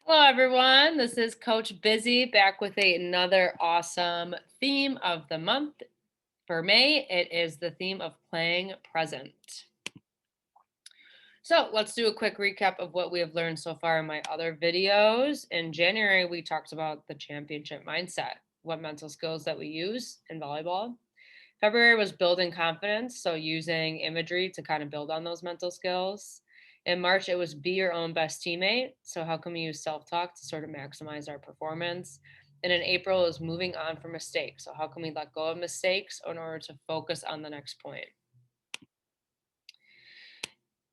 Hello, everyone. This is Coach Busy back with another awesome theme of the month. For May, it is the theme of playing present. So let's do a quick recap of what we have learned so far in my other videos. In January, we talked about the championship mindset, what mental skills that we use in volleyball. February was building confidence, so using imagery to kind of build on those mental skills. In March, it was be your own best teammate. So, how can we use self talk to sort of maximize our performance? And in April, is moving on from mistakes. So, how can we let go of mistakes in order to focus on the next point?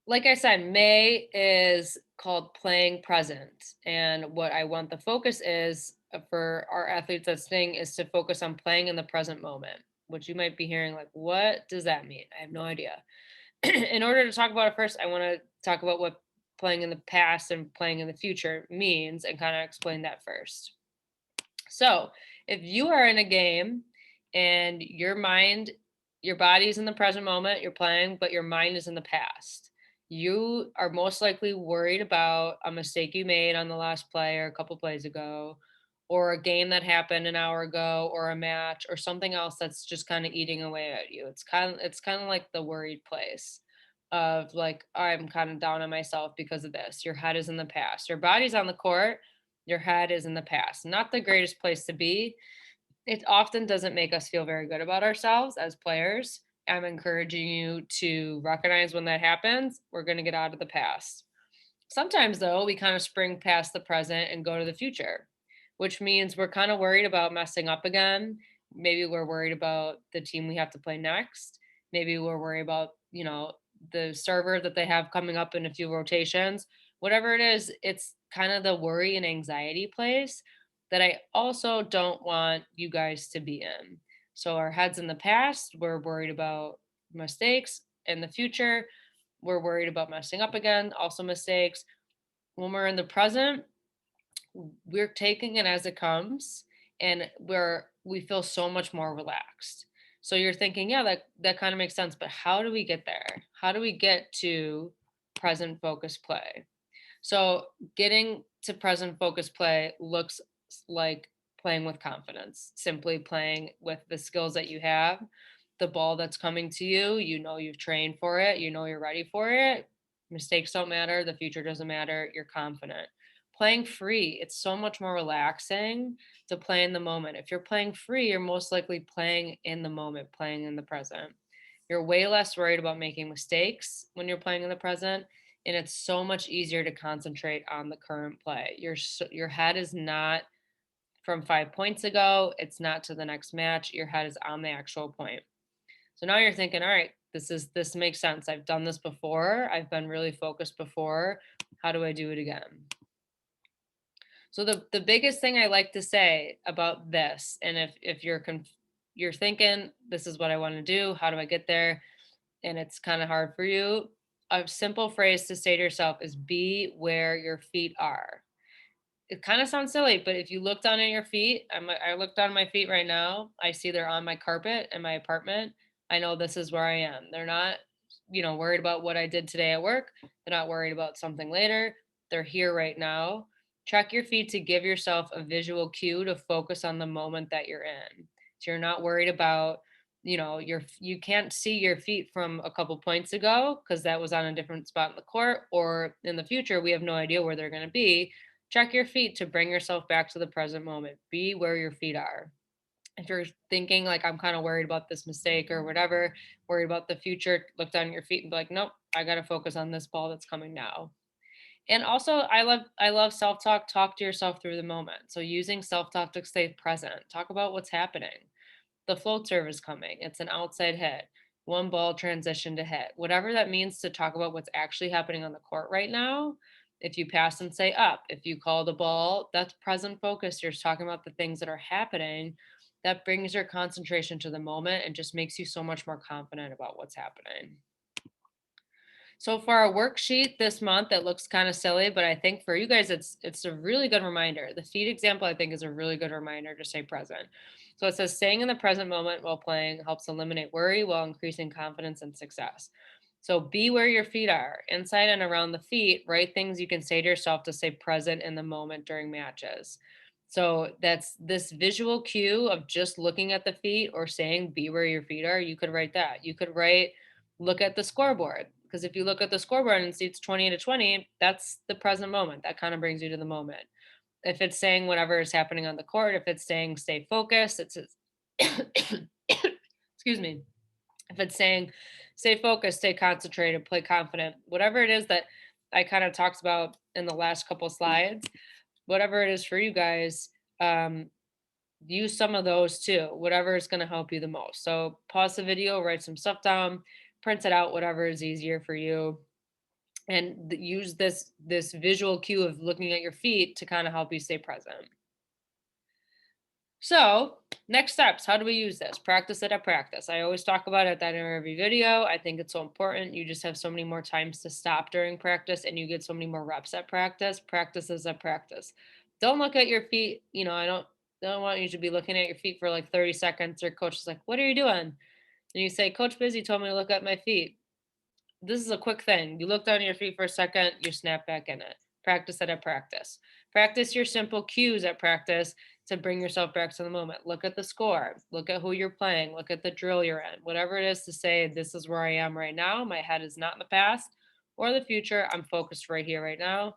Like I said, May is called playing present. And what I want the focus is for our athletes that's staying is to focus on playing in the present moment, which you might be hearing like, what does that mean? I have no idea. In order to talk about it first, I want to talk about what playing in the past and playing in the future means and kind of explain that first. So, if you are in a game and your body's in the present moment, you're playing, but your mind is in the past, you are most likely worried about a mistake you made on the last play or a couple plays ago, or a game that happened an hour ago, or a match, or something else that's just kind of eating away at you. It's kind of like the worried place of like, I'm kind of down on myself because of this. Your head is in the past. Your body's on the court, your head is in the past. Not the greatest place to be. It often doesn't make us feel very good about ourselves as players. I'm encouraging you to recognize when that happens. We're going to get out of the past. Sometimes, though, we kind of spring past the present and go to the future, which means we're kind of worried about messing up again. Maybe we're worried about the team we have to play next. Maybe we're worried about, the server that they have coming up in a few rotations. Whatever it is, it's kind of the worry and anxiety place that I also don't want you guys to be in. So, our heads in the past, we're worried about mistakes. In the future, we're worried about messing up again, also mistakes. When we're in the present, we're taking it as it comes and we feel so much more relaxed. So you're thinking, yeah, that kind of makes sense, but how do we get there? How do we get to present focus play? So getting to present focus play looks like playing with confidence, simply playing with the skills that you have, the ball that's coming to you, you've trained for it, you're ready for it. Mistakes don't matter, the future doesn't matter, you're confident. Playing free, it's so much more relaxing to play in the moment. If you're playing free, you're most likely playing in the moment, playing in the present. You're way less worried about making mistakes when you're playing in the present, and it's so much easier to concentrate on the current play. Your head is not from 5 points ago, it's not to the next match. Your head is on the actual point. So now you're thinking, all right, this makes sense. I've done this before. I've been really focused before. How do I do it again? So the biggest thing I like to say about this, and if you're thinking this is what I want to do, how do I get there? And it's kind of hard for you, a simple phrase to say to yourself is be where your feet are. It kind of sounds silly, but if you look down at your feet, I look down at my feet right now. I see they're on my carpet in my apartment. I know this is where I am. They're not, worried about what I did today at work. They're not worried about something later. They're here right now. Check your feet to give yourself a visual cue to focus on the moment that you're in. So you're not worried about, you can't see your feet from a couple points ago because that was on a different spot in the court, or in the future we have no idea where they're going to be. Check your feet to bring yourself back to the present moment. Be where your feet are. If you're thinking like I'm kind of worried about this mistake or whatever, worried about the future, look down at your feet and be like, nope, I got to focus on this ball that's coming now. And also I love self-talk. Talk to yourself through the moment. So using self-talk to stay present. Talk about what's happening. The float serve is coming. It's an outside hit. One ball transition to hit. Whatever that means to talk about what's actually happening on the court right now. If you pass and say up, if you call the ball, that's present focus. You're just talking about the things that are happening. That brings your concentration to the moment and just makes you so much more confident about what's happening. So for our worksheet this month, it looks kind of silly, but I think for you guys, it's a really good reminder. The feed example, I think, is a really good reminder to stay present. So it says staying in the present moment while playing helps eliminate worry while increasing confidence and success. So be where your feet are, inside and around the feet. Write things you can say to yourself to stay present in the moment during matches. So that's this visual cue of just looking at the feet or saying be where your feet are. You could write that. You could write look at the scoreboard, because if you look at the scoreboard and see it's 20-20, that's the present moment. That kind of brings you to the moment. If it's saying whatever is happening on the court, if it's saying stay focused, it says excuse me, if it's saying stay focused, stay concentrated, play confident, whatever it is that I kind of talked about in the last couple slides, whatever it is for you guys, um, use some of those too, whatever is going to help you the most. So pause the video, write some stuff down, print it out, whatever is easier for you. And use this visual cue of looking at your feet to kind of help you stay present. So, next steps. How do we use this? Practice it at practice. I always talk about it at the end of every video. I think it's so important. You just have so many more times to stop during practice and you get so many more reps at practice. Practice is at practice. Don't look at your feet. I don't want you to be looking at your feet for like 30 seconds. Your coach is like, "What are you doing?" And you say, "Coach Busy told me to look at my feet." This is a quick thing. You look down at your feet for a second, you snap back in it. Practice it at practice. Practice your simple cues at practice to bring yourself back to the moment. Look at the score. Look at who you're playing. Look at the drill you're in. Whatever it is to say, this is where I am right now. My head is not in the past or the future. I'm focused right here, right now.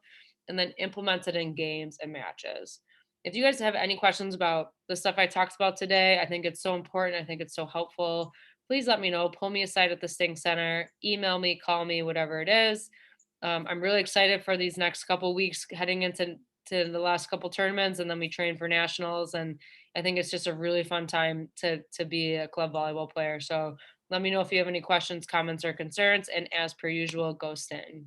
And then implement it in games and matches. If you guys have any questions about the stuff I talked about today, I think it's so important. I think it's so helpful. Please let me know. Pull me aside at the Sting Center. Email me, call me, whatever it is. I'm really excited for these next couple weeks heading into the last couple tournaments, and then we train for nationals. And I think it's just a really fun time to be a club volleyball player. So let me know if you have any questions, comments, or concerns. And as per usual, go Sting.